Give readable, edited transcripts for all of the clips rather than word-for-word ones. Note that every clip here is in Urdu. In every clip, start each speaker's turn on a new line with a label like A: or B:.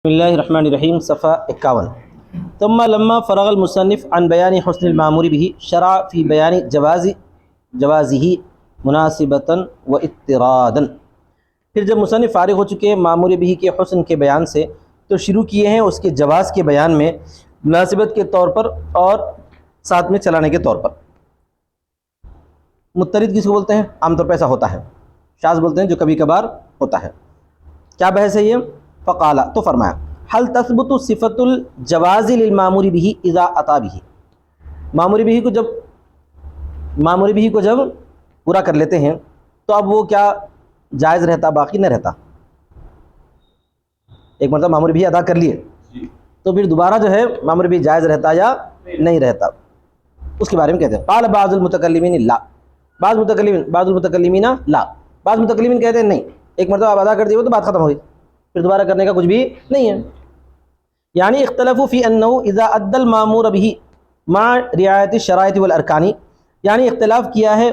A: بسم اللہ الرحمن الرحیم صفحہ 51 ثم لما فرغ المصنف عن بیان حسن المعمور به شرع فی بیان جوازه مناسبتا و اضطرادا۔ پھر جب مصنف فارغ ہو چکے معمور به کے حسن کے بیان سے تو شروع کیے ہیں اس کے جواز کے بیان میں مناسبت کے طور پر اور ساتھ میں چلانے کے طور پر۔ مضطرد کس کو بولتے ہیں؟ عام طور پہ ایسا ہوتا ہے۔ شاذ بولتے ہیں جو کبھی کبھار ہوتا ہے۔ کیا بحث ہے یہ؟ فقال تو فرمایا حل تثبت صفت الجواز للمامور به اذا اتى به۔ مامور به کو جب پورا کر لیتے ہیں تو اب وہ کیا جائز رہتا، باقی نہ رہتا؟ ایک مرتبہ مامور به ادا کر لیے تو پھر دوبارہ جو ہے مامور به جائز رہتا یا نہیں رہتا، اس کے بارے میں کہتے ہیں۔ قال بعض المتکلمین لا، بعض المتکلمین لا، بعض متکلمین کہتے ہیں نہیں، ایک مرتبہ آپ ادا کر دیے تو بات ختم ہو گئی، پھر دوبارہ کرنے کا کچھ بھی نہیں ہے۔ یعنی اختلفوا فی انہ اذا ادى المامور به مع رعایت الشرائط والارکان، یعنی اختلاف کیا ہے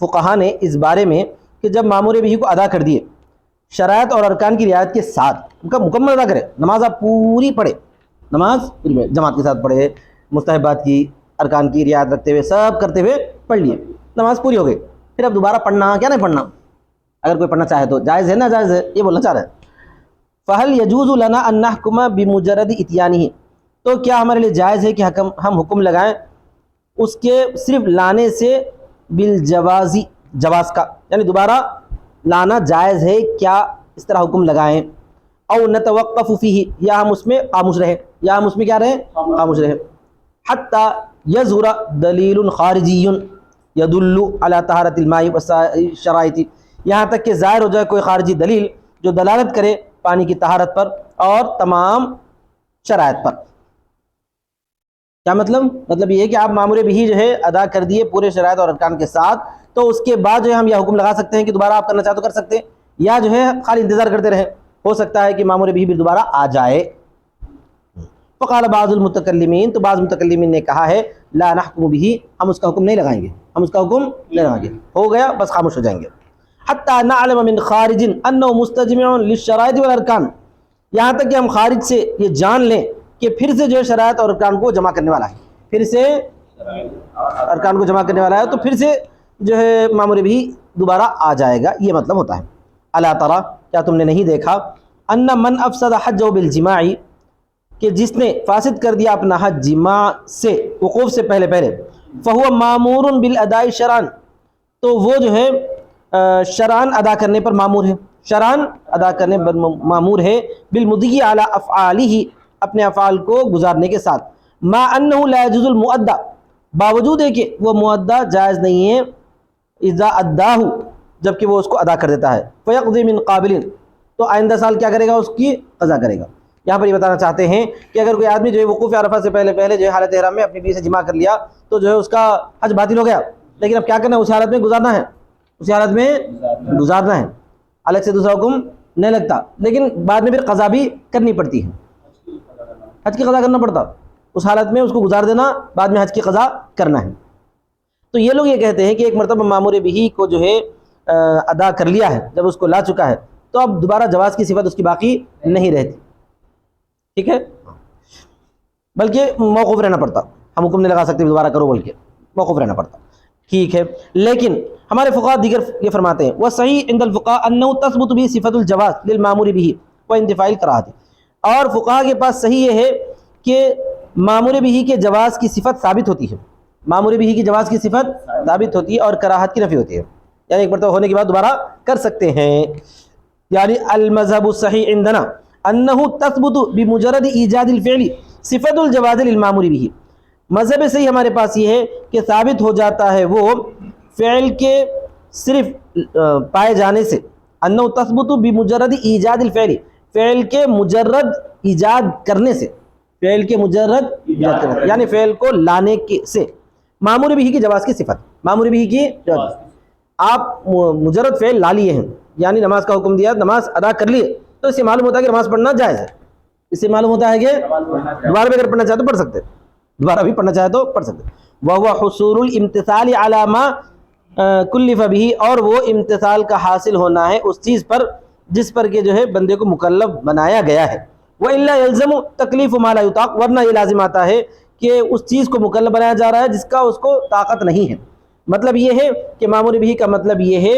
A: فقہا نے اس بارے میں کہ جب مامور به کو ادا کر دیے شرائط اور ارکان کی رعایت کے ساتھ، ان کا مکمل ادا کرے، نماز آپ پوری پڑھے، نماز جماعت کے ساتھ پڑھے، مستحبات کی ارکان کی رعایت رکھتے ہوئے سب کرتے ہوئے پڑھ لیے، نماز پوری ہو گئی، پھر اب دوبارہ پڑھنا کیا نہیں پڑھنا؟ اگر کوئی پڑھنا چاہے تو جائز ہے، نا جائز ہے، یہ بولنا چاہ رہا ہے۔ فہل یجوز لنا ان نحکم بمجرد اتیانہ، تو کیا ہمارے لیے جائز ہے کہ ہم حکم لگائیں اس کے صرف لانے سے، بالجوازی جواز کا، یعنی دوبارہ لانا جائز ہے، کیا اس طرح حکم لگائیں؟ او نتوقف فیہ، یا ہم اس میں خاموش رہیں، یا ہم اس میں کیا رہیں؟ خاموش رہیں، حتی یظہر دلیل خارجی یدل علی طہارت الماء والشرائط، یہاں تک کہ ظاہر ہو جائے کوئی خارجی دلیل جو دلالت کرے پانی کی طہارت پر اور تمام شرائط پر۔ کیا مطلب یہ ہے کہ آپ مامور به جو ہے ادا کر دیے پورے شرائط اور ارکان کے ساتھ، تو اس کے بعد جو ہے ہم یہ حکم لگا سکتے ہیں کہ دوبارہ آپ کرنا چاہتے تو کر سکتے ہیں، یا جو ہے خالی انتظار کرتے رہیں، ہو سکتا ہے کہ مامور به بھی دوبارہ آ جائے۔ فقال بعض المتکلمین، تو بعض متکلمین نے کہا ہے لا نحکم به، ہم اس کا حکم نہیں لگائیں گے، ہم اس کا حکم نہیں لگائیں گے، ہو گیا بس خاموش ہو جائیں گے۔ حتی نعلم من خارج انه مستجمع للشرائط والارکان، یہاں تک کہ ہم خارج سے یہ جان لیں کہ پھر سے جو ہے شرائط اور ارکان کو جمع کرنے والا ہے، پھر سے ارکان کو جمع کرنے والا ہے، تو پھر سے جو ہے مامور بھی دوبارہ آ جائے گا، یہ مطلب ہوتا ہے۔ الا ترى، کیا تم نے نہیں دیکھا، ان من افسد حجه بالجماع، کہ جس نے فاسد کر دیا اپنا حج جماع سے، وقوف سے پہلے فهو مامور بالاداء شرعا، تو وہ جو ہے شرعاً ادا کرنے پر مامور ہے، شرعاً ادا کرنے پر مامور ہے، بالمضی علی افعالہ، اپنے افعال کو گزارنے کے ساتھ، ما انہ لا یجوز المؤدى، باوجود ہے کہ وہ مؤدہ جائز نہیں ہے، اذا اداہ، جبکہ وہ اس کو ادا کر دیتا ہے، فیقضی من قابل، تو آئندہ سال کیا کرے گا؟ اس کی قضا کرے گا۔ یہاں پر یہ بتانا چاہتے ہیں کہ اگر کوئی آدمی جو ہے وقوف عرفہ سے پہلے جو ہے حالت احرام میں اپنی بیوی سے جماع کر لیا تو جو ہے اس کا حج باطل ہو گیا، لیکن اب کیا کرنا ہے؟ اسی حالت میں گزارنا ہے، اسی حالت میں گزارنا ہے، الگ سے دوسرا حکم نہیں لگتا، لیکن بعد میں پھر قضا بھی کرنی پڑتی ہے، حج کی قضا کرنا پڑتا، اس حالت میں اس کو گزار دینا، بعد میں حج کی قضا کرنا ہے۔ تو یہ لوگ یہ کہتے ہیں کہ ایک مرتبہ مامور به کو جو ہے ادا کر لیا ہے، جب اس کو لا چکا ہے تو اب دوبارہ جواز کی صفت اس کی باقی نہیں رہتی، ٹھیک ہے، بلکہ موقوف رہنا پڑتا، ہم حکم نہیں لگا سکتے دوبارہ کرو، بلکہ موقوف رہنا پڑتا، ٹھیک ہے۔ لیکن ہمارے فقہاء دیگر یہ فرماتے ہیں وصحیح عند الفقهاء انه تثبت به صفت الجواز للمامور به وانتفاء الكراهه، اور فقہاء کے پاس صحیح یہ ہے کہ مامور به کے جواز کی صفت ثابت ہوتی ہے، مامور به کی جواز کی صفت ثابت ہوتی ہے اور کراہت کی نفی ہوتی ہے، یعنی ایک مرتبہ ہونے کے بعد دوبارہ کر سکتے ہیں۔ یعنی المذهب الصحیح عندنا انه تثبت بمجرد ایجاد الفعل صفت الجواز للمامور به، مذہب صحیح ہمارے پاس یہ ہے کہ ثابت ہو جاتا ہے وہ فعل کے صرف پائے جانے سے، انه تثبت بمجرد ایجاد الفعل، فعل کے مجرد ایجاد کرنے سے، فعل کے مجرد ایجاد کرنے، یعنی فعل کو لانے سے، مامور به کی جواز کی صفت، مامور به کی جواز، آپ مجرد فعل لا لیے ہیں، یعنی نماز کا حکم دیا، نماز ادا کر لیے، تو اس سے معلوم ہوتا ہے کہ نماز پڑھنا جائز ہے، اس سے معلوم ہوتا ہے کہ دوبارہ بھی اگر پڑھنا چاہے تو پڑھ سکتے، دوبارہ بھی پڑھنا چاہے تو پڑھ سکتے۔ وَهُوَ حُصُولُ الْإِمْتِثَالِ عَلَى مَا كُلِّفَ بِهِ، اور وہ امتثال کا حاصل ہونا ہے اس چیز پر جس پر کہ جو ہے بندے کو مکلف بنایا گیا ہے، وَإِلَّا يَلْزَمُ تَكْلِيفُ مَا لَا يُطَاقُ، ورنہ یہ لازم آتا ہے کہ اس چیز کو مکلف بنایا جا رہا ہے جس کا اس کو طاقت نہیں ہے۔ مطلب یہ ہے کہ مامور بھی کا مطلب یہ ہے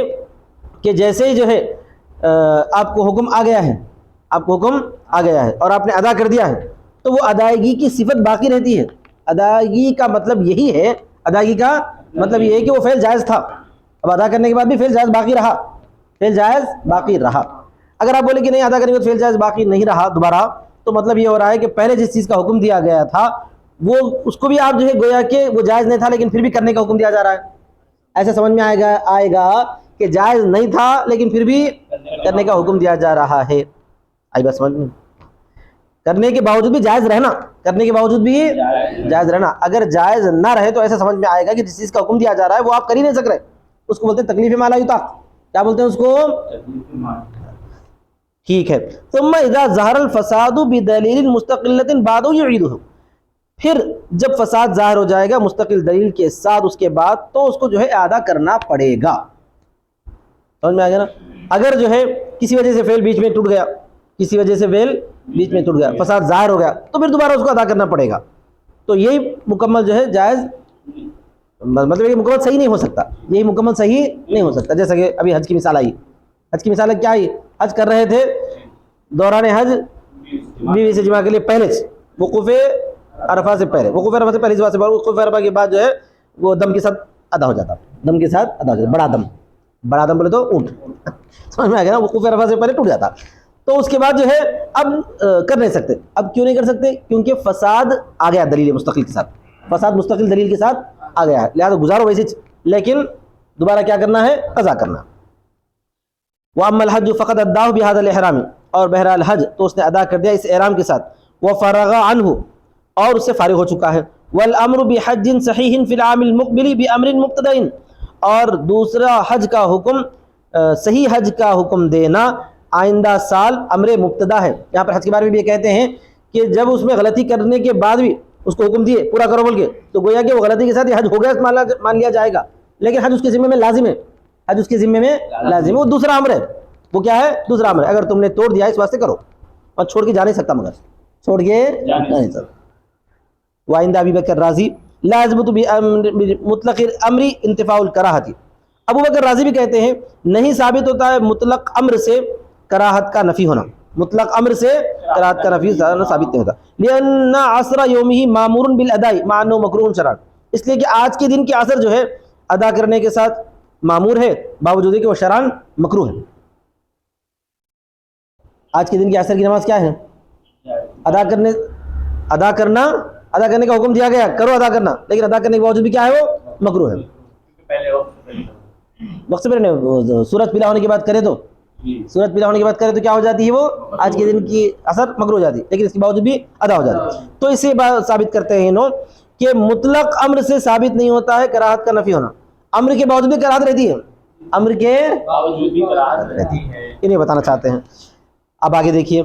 A: کہ جیسے ہی جو ہے آپ کو حکم آ گیا ہے، آپ کو حکم آ گیا ہے اور آپ نے ادا کر دیا ہے، تو وہ ادائیگی کی صفت باقی رہتی ہے۔ ادائیگی کا مطلب یہی ہے، ادائیگی کا مطلب یہ ہے کہ وہ فعل جائز تھا، اب ادا کرنے کے بعد بھی فعل جائز باقی رہا، فعل جائز باقی رہا۔ اگر آپ بولے کہ نہیں ادا کرنے کے بعد فعل جائز باقی نہیں رہا دوبارہ، تو مطلب یہ ہو رہا ہے کہ پہلے جس چیز کا حکم دیا گیا تھا وہ اس کو بھی آپ جو ہے گویا کہ وہ جائز نہیں تھا لیکن پھر بھی کرنے کا حکم دیا جا رہا ہے۔ ایسا سمجھ میں آئے گا کہ جائز نہیں تھا لیکن پھر بھی کرنے کا حکم دیا جا رہا ہے۔ آئی بات سمجھ میں؟ کرنے کے باوجود بھی جائز رہنا، کرنے کے باوجود بھی جائز رہنا۔ اگر جائز نہ رہے تو ایسا سمجھ میں آئے گا کہ جس چیز کا حکم دیا جا رہا ہے وہ آپ کر ہی نہیں سک رہے، اس کو بولتے ہیں تکلیف ما لا یطاق۔ کیا بولتے ہیں اس کو؟ ٹھیک ہے۔ ثم اذا ظہر الفساد بدلیل مستقلۃ بعد یعیدہ، پھر جب فساد ظاہر ہو جائے گا مستقل دلیل کے ساتھ اس کے بعد، تو اس کو جو ہے اعادہ کرنا پڑے گا۔ سمجھ میں آ گیا نا؟ اگر جو ہے کسی وجہ سے فعل بیچ میں ٹوٹ گیا، کسی وجہ سے فعل بیچ میں ٹوٹ گیا، فساد ظاہر ہو گیا، تو پھر دوبارہ اس کو ادا کرنا پڑے گا۔ تو یہی مکمل جو ہے جائز، مطلب یہ مکمل صحیح نہیں ہو سکتا، یہی مکمل صحیح نہیں ہو سکتا۔ جیسا کہ ابھی حج کی مثال آئی، حج کی مثال کیا آئی؟ حج کر رہے تھے، دوران حج بیوی سے جماع کے لیے پہلے وقوف عرفہ سے پہلے، وقوف عرفہ سے پہلے سے وقوف عرفہ کے بعد جو ہے وہ دم کے ساتھ ادا ہو جاتا، دم کے ساتھ ادا ہو جاتا، بڑا دم، بڑا دم بولے تو اونٹ، سمجھ میں آ گیا نا؟ وقوف عرفہ سے پہلے ٹوٹ جاتا، تو اس کے بعد جو ہے اب کر نہیں سکتے۔ اب کیوں نہیں کر سکتے؟ کیونکہ فساد آ گیا دلیل مستقل کے ساتھ، فساد مستقل دلیل کے ساتھ آ گیا ہے، لہٰذا گزارو ویسے، لیکن دوبارہ کیا کرنا ہے؟ قضا کرنا۔ وَأَمَّا الْحَجُّ فَقَدْ أَدَّاهُ بِهَذَا الْإِحْرَامِ، اور بہرحال حج تو اس نے ادا کر دیا اس احرام کے ساتھ، وَفَرَغَ عَنْهُ، اور اس سے فارغ ہو چکا ہے، وَالْأَمْرُ بِحَجٍّ صَحِيحٍ فِي الْعَامِ الْمُقْبِلِ بِأَمْرٍ مُقْتَضٍ، اور دوسرا حج کا حکم، صحیح حج کا حکم دینا آئندہ سال امر مبتدا ہے۔ یہاں پر حج کے بارے میں بھی یہ کہتے ہیں کہ جب اس میں غلطی کرنے کے بعد بھی اس کو حکم دیے پورا کرو بول کے، تو گویا کہ وہ غلطی کے ساتھ یہ حج ہو گیا مان لیا جائے گا، لیکن حج اس کے ذمے میں لازم ہے، حج اس کے ذمے میں لازم ہے، وہ دوسرا امر ہے۔ وہ کیا ہے؟ دوسرا امر ہے۔ اگر تم نے توڑ دیا اس واسطے کرو، اور چھوڑ کے جا نہیں سکتا، مگر چھوڑ کے جا نہیں سکتا۔ وعند ابی بکر رازی لا یثبت بمطلق الامر انتفاء الکراہۃ، ابو بکر رازی بھی کہتے ہیں نہیں ثابت ہوتا ہے مطلق امر سے کراہت کا نفی ہونا، مطلق امر سے کراہت کا نفی ثابت نہیں ہوتا۔ لأن عصر یومہ مامور بالاداء مع انہ مکروہ شرعا، اس لیے کہ آج کے دن کی عصر جو ہے ادا کرنے کے ساتھ مامور ہے، باوجود کہ وہ شرعاً مکروہ ہے۔ آج کے دن کی عصر کی نماز کیا ہے؟ ادا کرنے کا حکم دیا گیا، کرو ادا کرنا، لیکن ادا کرنے کے باوجود بھی کیا ہے؟ وہ مکروہ ہے۔ وقت سے پہلے سورج پیلا ہونے کے بعد کرے تو سورج پیلا ہونے کے بعد کرے تو کیا ہو جاتی ہے؟ وہ آج کے دن کی اثر مکروہ ہو جاتی ہے، لیکن اس کے باوجود بھی ادا ہو جاتی ہے۔ تو اسے بات ثابت کرتے ہیں انہوں کہ مطلق امر سے ثابت نہیں ہوتا ہے کراہت کا نفی ہونا، امر کے باوجود بھی کراہت رہتی ہے، امر کے باوجود بھی کراہت رہتی ہے، انہیں بتانا چاہتے ہیں۔ اب آگے دیکھیے،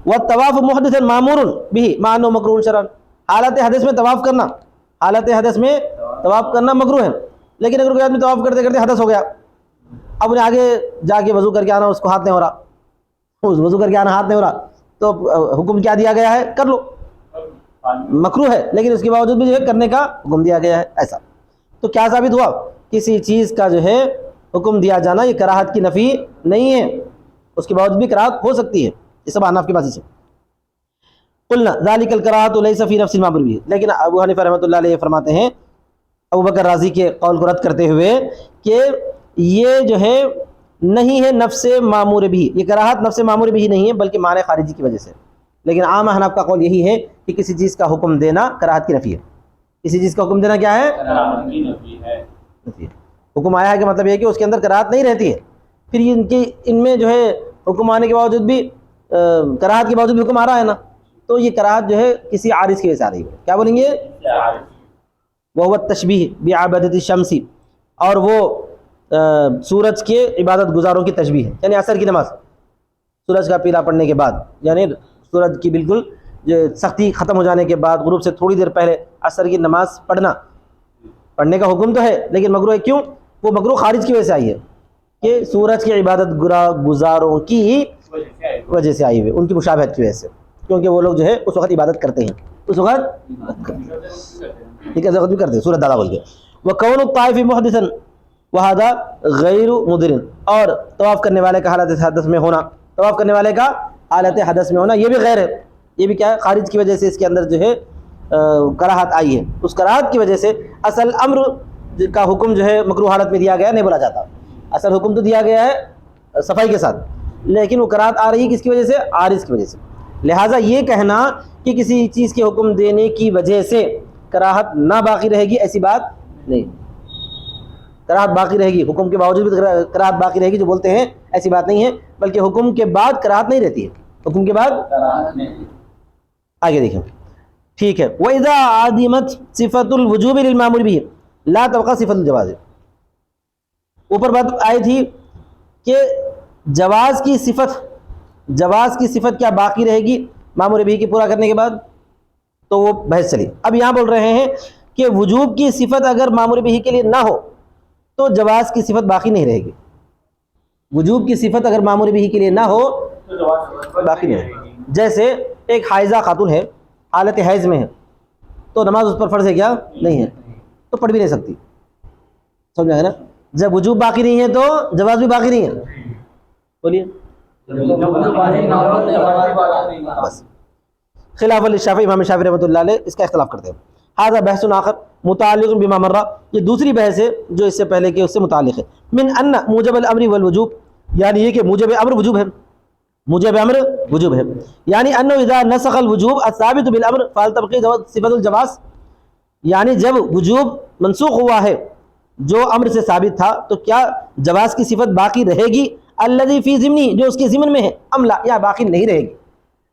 A: والطواف محدث مامور به مع انه مکروہ شرعا، حالت حدث میں طواف کرنا، حالت حدث میں طواف کرنا مکروہ ہے، لیکن اگر کوئی آدمی طواف کرتے کرتے حدث ہو گیا، اب انہیں آگے جا کے وضو کر کے آنا، اس کو ہاتھ نہیں ہو رہا، اس وضو کر کے آنا ہاتھ نہیں ہو رہا، تو حکم کیا دیا گیا ہے؟ کر لو، مکروہ ہے لیکن اس کے باوجود بھی جو ہے کرنے کا حکم دیا گیا ہے۔ ایسا تو کیا ثابت ہوا؟ کسی چیز کا جو ہے حکم دیا جانا یہ کراہت کی نفی نہیں ہے، اس کے باوجود بھی کراہت ہو سکتی ہے، یہ سب احناف کی بات سے۔ قلنا ذالک الکراہۃ لیس فی نفس المامور بہ، لیکن ابو حنیفہ رحمۃ اللہ علیہ فرماتے ہیں ابو بکر رازی کے قول کو رد کرتے ہوئے کہ یہ جو ہے نہیں ہے نفس مامور بھی، یہ کراہت نفس مامور بھی نہیں ہے بلکہ معنی خارجی کی وجہ سے، لیکن عام احناف کا قول یہی ہے کہ کسی چیز کا حکم دینا کراہت کی نفی ہے، کسی چیز کا حکم دینا کیا ہے؟ کراہت کی نفی ہے۔ حکم آیا ہے کہ مطلب یہ ہے کہ اس کے اندر کراہت نہیں رہتی ہے، پھر ان میں جو ہے حکم آنے کے باوجود بھی کراہت کے باوجود بھی حکم آ رہا ہے نا، تو یہ کراہت جو ہے کسی عارض کی وجہ سے آ رہی ہے۔ کیا بولیں گے؟ وہ التشبیہ بعبادۃ الشمس، اور وہ سورج کے عبادت گزاروں کی تشبیہ ہے، یعنی عصر کی نماز سورج کا پیلا پڑنے کے بعد، یعنی سورج کی بالکل سختی ختم ہو جانے کے بعد غروب سے تھوڑی دیر پہلے عصر کی نماز پڑھنے کا حکم تو ہے لیکن مکروہ ہے۔ کیوں؟ وہ مکروہ خارج کی وجہ سے آئی ہے کہ سورج کی عبادت گزاروں کی وجہ سے آئی ہوئی، ان کی مشابہت کی وجہ سے۔ کیونکہ وہ لوگ جو ہے اس وقت عبادت کرتے ہیں، اس وقت ٹھیک ہے وقت بھی کرتے ہیں سورۃ دادا بول کے. وَكَوْنُ الطَّائِفِ مُحْدِثًا وَهَذَا غَيْرُ مُدِرٍ، اور طواف کرنے والے کا حالت حدث میں ہونا، طواف کرنے والے کا حالت حدث میں ہونا یہ بھی غیر ہے، یہ بھی کیا ہے خارج کی وجہ سے اس کے اندر جو ہے کراہت آئی ہے. اس کراہت کی وجہ سے اصل امر کا حکم جو ہے مکروہ حالت میں دیا گیا نہیں بولا جاتا، اصل حکم تو دیا گیا ہے صفائی کے ساتھ، لیکن وہ کراہت آ رہی ہے کس کی وجہ سے؟ عارض کی وجہ سے. لہٰذا یہ کہنا کہ کسی چیز کے حکم دینے کی وجہ سے کراہت نہ باقی رہے گی ایسی بات نہیں، کراہت باقی رہے گی، حکم کے باوجود بھی کراہت باقی رہے گی جو بولتے ہیں ایسی بات نہیں ہے، بلکہ حکم کے بعد کراہت نہیں رہتی ہے، حکم کے بعد آگے دیکھیں ٹھیک ہے. وَإِذَا عَدِمَتْ صِفَةُ الْوُجُوبِ لِلْمَأْمُورِ بِهِ لَا تَبْقَى صِفَةُ الْجَوَازِ. اوپر بات آئی تھی کہ جواز کی صفت کیا باقی رہے گی مامور بھی کی پورا کرنے کے بعد، تو وہ بحث چلی. اب یہاں بول رہے ہیں کہ وجوب کی صفت اگر مامور بھی کے لیے نہ ہو تو جواز کی صفت باقی نہیں رہے گی. وجوب کی صفت اگر مامور بھی کے لیے نہ ہو باقی نہیں رہے گی. جیسے ایک حائضہ خاتون ہے، حالت حیض میں ہے، تو نماز اس پر فرض ہے کیا؟ نہیں ہے، تو پڑھ بھی نہیں سکتی. سمجھ آئے نا؟ جب وجوب باقی نہیں ہے تو جواز بھی باقی نہیں ہے. بولیے بس. خلاف الشافعی، امام شافعی رحمۃ اللہ علیہ اس کا اختلاف کرتے ہیں. هذا بحث آخر متعلق بما مر، یہ دوسری بحث ہے جو اس سے پہلے کے اس سے متعلق ہے. من ان موجب الامر والوجوب، یعنی یہ کہ موجب امر وجوب ہے، موجب امر وجوب ہے، یعنی انه اذا نسخ الوجوب الثابت بالامر فهل تبقي صفه الجواز، یعنی جب وجوب منسوخ ہوا ہے جو امر سے ثابت تھا تو کیا جواز کی صفت باقی رہے گی؟ الذي في ضمنی، جو اس کے ضمن میں ہے، ام لا، یا باقی نہیں رہے گی.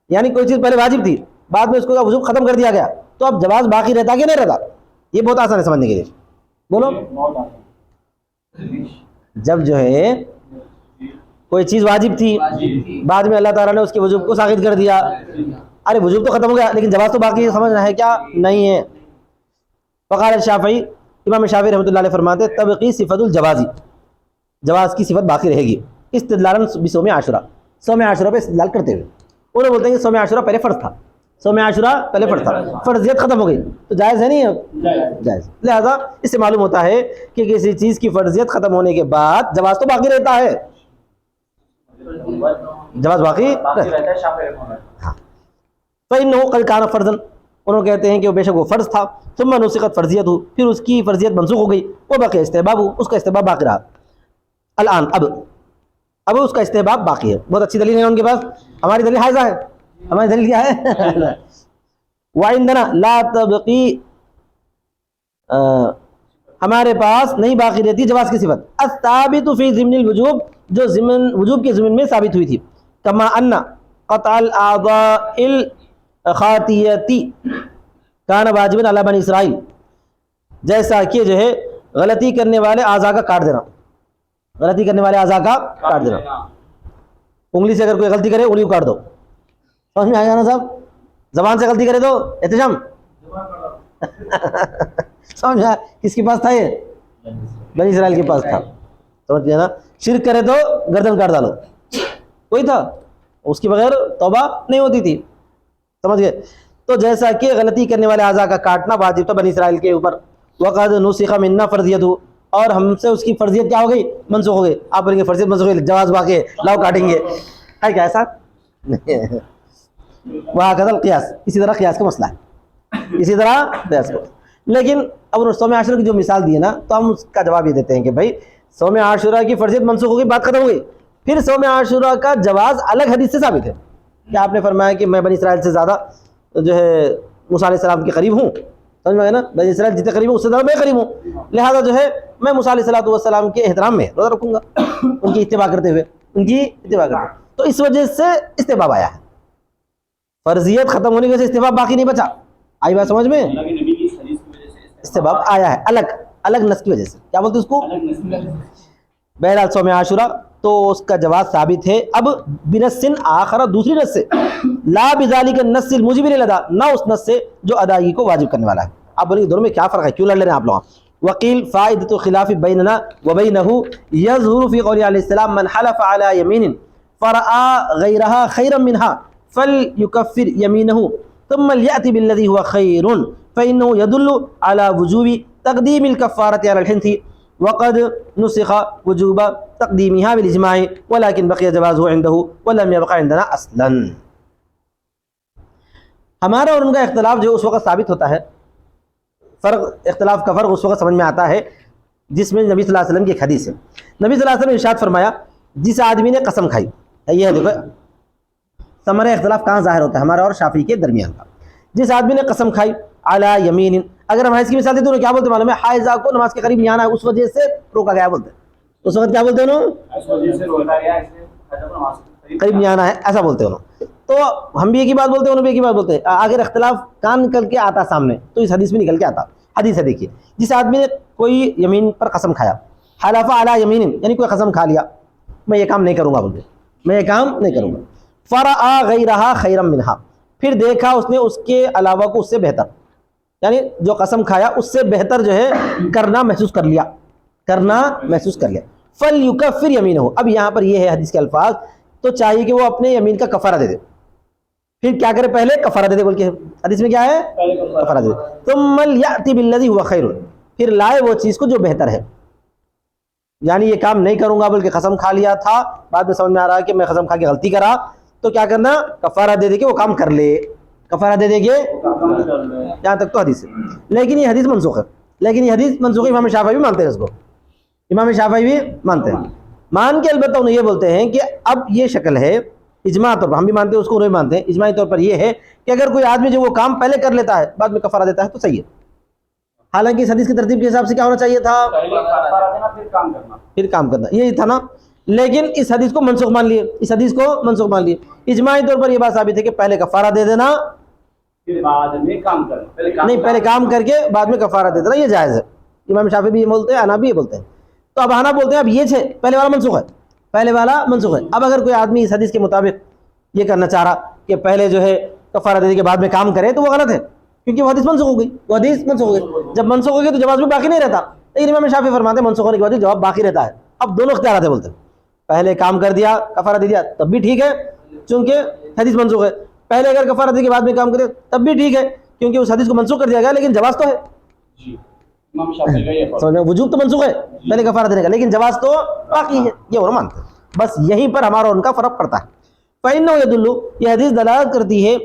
A: یعنی کوئی چیز پہلے واجب تھی، بعد میں اس کو وجوب ختم کر دیا گیا، تو اب جواز باقی رہتا کہ نہیں رہتا؟ یہ بہت آسان ہے سمجھنے کے لیے. بولو. جب جو ہے کوئی چیز واجب تھی، بعد میں اللہ تعالیٰ نے اس کے وجوب کو ساقط کر دیا، ارے وجوب تو ختم ہو گیا لیکن جواز تو باقی ہے، سمجھنا ہے کیا؟ نہیں ہے. فقال الشافعی، امام شافعی رحمۃ اللہ علیہ فرماتے تبقی صفت الجوازی، جواز کی صفت باقی رہے گی. استدلالا بصوم عاشورہ، صوم عاشورہ پہ استدلال کرتے ہوئے. وہ بولتے ہیں کہ صوم عاشورہ پہلے فرض تھا، صوم عاشورہ پہلے فرض تھا، فرضیت ختم ہو گئی تو جائز ہے نہیں ہے؟ جائز. لہذا اس سے معلوم ہوتا ہے کہ کسی چیز کی فرضیت ختم ہونے کے بعد جواز تو باقی رہتا ہے، جواز باقی رہتا ہے. ہاں. فإنه قد كان فرضا، انہوں کہتے ہیں کہ وہ بے شک وہ فرض تھا، ثم نسخت فرضیت ہو، پھر اس کی فرضیت منسوخ ہو گئی، وہ باقی استحباب ہو، اس کا استحباب باقی رہا. الان اب اس کا استحباب باقی ہے. بہت اچھی دلیل ہے ان کے پاس. ہماری دلیل حائزہ ہے، ہماری دلیل کیا ہے؟ وعندنا لا تبقی، ہمارے پاس نہیں باقی رہتی جواز کی صفت الثابت فی ضمن الوجوب، جو وجوب کے ضمن میں ثابت ہوئی تھی. کما ان قطع الاعضاء الخاطیتی کان واجبا علی بنی اسرائیل، جیسا کہ جو ہے غلطی کرنے والے اعضاء کا کاٹ دینا، غلطی کرنے والے اعضاء کا کاٹ دینا. انگلی سے اگر کوئی غلطی کرے انگلی کو کاٹ دو. سمجھ میں آیا نا صاحب؟ زبان سے غلطی کرے تو احتشام. سمجھ میں آیا؟ کس کے پاس تھا یہ؟ بنی اسرائیل کے پاس تھا. سمجھ گیا نا؟ شرک کرے تو گردن کاٹ ڈالو، کوئی تھا اس کے بغیر توبہ نہیں ہوتی تھی. سمجھ گئے؟ تو جیسا کہ غلطی کرنے والے اعضاء کا کاٹنا واجب تھا بنی اسرائیل کے اوپر. وقد نسخ منا فرضیت، اور ہم سے اس کی فرضیت کیا ہو گئی؟ منسوخ ہو گئی. آپ بولیں گے فرضیت منسوخ ہو گئی، جواز باقی ہے، لاؤ کاٹیں گے، ہے کیا ایسا؟ وہاں کا قیاس، اسی طرح قیاس کا مسئلہ ہے، اسی طرح قیاس کا. لیکن اب صوم عاشورہ کی جو مثال دی ہے نا، تو ہم اس کا جواب یہ دیتے ہیں کہ بھائی صوم عاشورہ کی فرضیت منسوخ ہو گئی، بات ختم ہو گئی. پھر صوم عاشورہ کا جواز الگ حدیث سے ثابت ہے کہ آپ نے فرمایا کہ میں بنی اسرائیل سے زیادہ جو ہے موسیٰ علیہ السلام کے قریب ہوں. سمجھ میں آیا نا؟ بنی اسرائیل جتنے قریب ہوں اس سے زیادہ میں قریب ہوں، لہٰذا جو ہے میں موسیٰ علیہ السلام کے احترام میں روزہ رکھوں گا، ان کی اتباع کرتے ہوئے، ان کی اتباع کرتے ہوئے. تو اس وجہ سے استحباب آیا ہے. فرضیت ختم ہونے کی وجہ سے استحباب باقی نہیں بچا. آئی بات سمجھ میں؟ استحباب آیا ہے الگ نص کی وجہ سے. کیا بولتے اس کو؟ بہرحال صوم عاشورہ تو اس کا جواز ثابت ہے. اب بنص آخر، دوسری نص سے، لا بذالک النص الموجب للادا، نہ اس نص سے جو ادائیگی کو واجب کرنے والا ہے. آپ بولیں گے دونوں میں کیا فرق ہے، کیوں لڑ رہے ہیں آپ لوگ؟ وقیل فائدۃ الخلاف بیننا وبینہ یظہر فی قول علیہ السلام من حلف علی یمین فرآ غیرہا خیرا منہا فليكفر يمينه ثم ليأتي بالذي هو خير فإنه يدل على وجوب تقديم الكفارة على الحنث وقد نسخ وجوب تقديمها بالإجماع ولكن بقي جوازه عنده ولم يبقى عندنا اصلا. ہمارا اور ان کا اختلاف جو اس وقت ثابت ہوتا ہے، اختلاف کا فرق اس وقت سمجھ میں آتا ہے جس میں نبی صلی اللہ علیہ وسلم کی ایک حدیث ہے. نبی صلی اللہ علیہ وسلم نے ارشاد فرمایا جس آدمی نے قسم کھائی، یہ ہے دیکھو ثمرہ اختلاف کہاں ظاہر ہوتا ہے ہمارا اور شافعی کے درمیان کا. جس آدمی نے قسم کھائی علی یمین، اگر ہم حیض کی مثال دیتے ہیں کیا بولتے ہیں معلوم ہے؟ حائضہ کو نماز کے قریب نہیں آنا ہے اس وجہ سے روکا گیا بولتے ہیں. اس وقت کیا بولتے ہیں انہوں؟ قریب نہیں آنا ہے ایسا بولتے ہیں انہوں. تو ہم بھی ایک ہی بات بولتے ہیں انہوں بھی ایک ہی بات بولتے ہیں. اگر اختلاف کان نکل کے آتا سامنے تو اس حدیث میں نکل کے آتا. حدیث ہے دیکھیے، جس آدمی نے کوئی یمین پر قسم کھایا، حلف علی یمین یعنی کوئی قسم کھا لیا میں یہ کام نہیں کروں گا بولتے، میں یہ کام نہیں کروں گا. فرآ غیرہا خیرا منہا، پھر دیکھا اس نے اس کے علاوہ کو اس سے بہتر، یعنی جو قسم کھایا اس سے بہتر جو ہے کرنا محسوس کر لیا، کرنا محسوس کر لیا. فلیکفر یمینہ، اب یہاں پر یہ ہے حدیث کے الفاظ، تو چاہیے کہ وہ اپنے یمین کا کفارہ دے دے. پھر کیا کرے؟ پہلے کفارہ دے دے بول کے حدیث میں کیا ہے؟ کفارہ دے دے. ثم لیأتی بالذی هو خیر، پھر لائے وہ چیز کو جو بہتر ہے. یعنی یہ کام نہیں کروں گا بول کے قسم کھا لیا تھا، بعد میں سمجھ میں آ رہا ہے کہ میں قسم کھا کے غلطی کرا، تو کیا کرنا؟ کفارہ دے دے کے وہ کام کر لے، کفارہ دے دے کے. یہاں تک تو حدیث ہے، لیکن یہ حدیث منسوخ ہے. لیکن یہ حدیث منسوخ ہے، امام شافعی بھی مانتے ہیں اس کو، امام شافعی بھی مانتے ہیں. مان کے البتہ انہیں یہ بولتے ہیں کہ اب یہ شکل ہے اجماع طور پر، ہم بھی مانتے ہیں اس کو، انہیں بھی مانتے ہیں، اجماعی طور پر یہ ہے کہ اگر کوئی آدمی جو وہ کام پہلے کر لیتا ہے بعد میں کفارہ دیتا ہے تو صحیح ہے. حالانکہ اس حدیث کی ترتیب کے حساب سے کیا ہونا چاہیے تھا؟ پھر کام کرنا، یہی تھا نا. لیکن اس حدیث کو منسوخ مان لیے، اس حدیث کو منسوخ مان لیے. اجماعی طور پر یہ بات ثابت ہے کہ پہلے کفارہ دے دینا، نہیں پہلے کام کر کے بعد میں کفارہ دے دینا، یہ جائز ہے. امام شافعی بھی یہ بولتے ہیں، حنابلہ بھی یہ بولتے ہیں. تو اب حنابلہ بولتے ہیں اب یہ پہلے والا منسوخ ہے، پہلے والا منسوخ ہے. اب اگر کوئی آدمی اس حدیث کے مطابق یہ کرنا چاہ رہا کہ پہلے جو ہے کفارہ دے کے بعد میں کام کرے تو وہ غلط ہے، کیونکہ وہ حدیث منسوخ ہو گئی. وہ حدیث منسوخ ہو گئی، جب منسوخ ہو گئی تو جواز بھی باقی نہیں رہتا. لیکن امام شافعی فرماتے ہیں منسوخ ہونے کے بعد جواب باقی رہتا ہے. اب دونوں اختیارات ہیں، بولتے ہیں پہلے کام کر دیا کفارہ دے دیا تب بھی ٹھیک ہے چونکہ حدیث منسوخ ہے، پہلے اگر کفارہ دے کے بعد میں کام کرے تب بھی ٹھیک ہے کیونکہ اس حدیث کو منسوخ کر دیا گیا، لیکن جواز تو ہے. وجوب تو منسوخ ہے پہلے کفارہ دینے کا، لیکن جواز تو باقی ہے، یہ وہ مانتے ہیں. بس یہیں پر ہمارا اور ان کا فرق پڑتا ہے. فإنه يدل، یہ حدیث دلالت کرتی ہے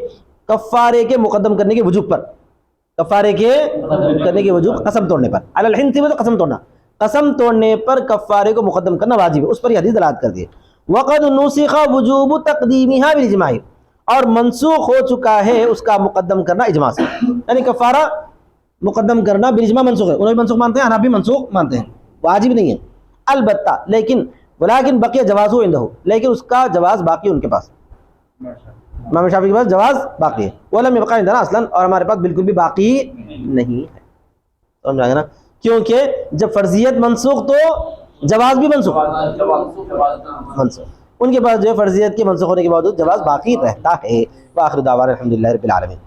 A: کفارے کے مقدم کرنے کے وجوب پر، کفارے کے کرنے کے وجوب قسم توڑنے پر. علی الحنث میں تو قسم توڑنا، قسم توڑنے پر کفارے کو مقدم کرنا واجب ہے، اس پر یہ حدیث دلالت کرتی ہے. وقد نسخ وجوب تقدیمها بالاجماع، اور منسوخ ہو چکا ہے اس کا مقدم کرنا اجماع سے، یعنی کفارہ مقدم کرنا بالاجماع منسوخ ہے. انہوں بھی منسوخ مانتے ہیں، حنابلہ بھی منسوخ مانتے ہیں، واجب نہیں ہے. البتہ لیکن ولیکن بقی جواز عنده، لیکن اس کا جواز باقی ان کے پاس، امام شافعی کے پاس جواز باقی ہے. ولم يبقى عندنا اصلا، اور ہمارے پاس بالکل بھی باقی نہیں ہے. سمجھ آئے نا؟ کیونکہ جب فرضیت منسوخ تو جواز بھی منسوخ، ان کے پاس جو ہے فرضیت کے منسوخ ہونے کے باوجود جواز باقی رہتا ہے. وآخر دعوانا الحمدللہ رب العالمین.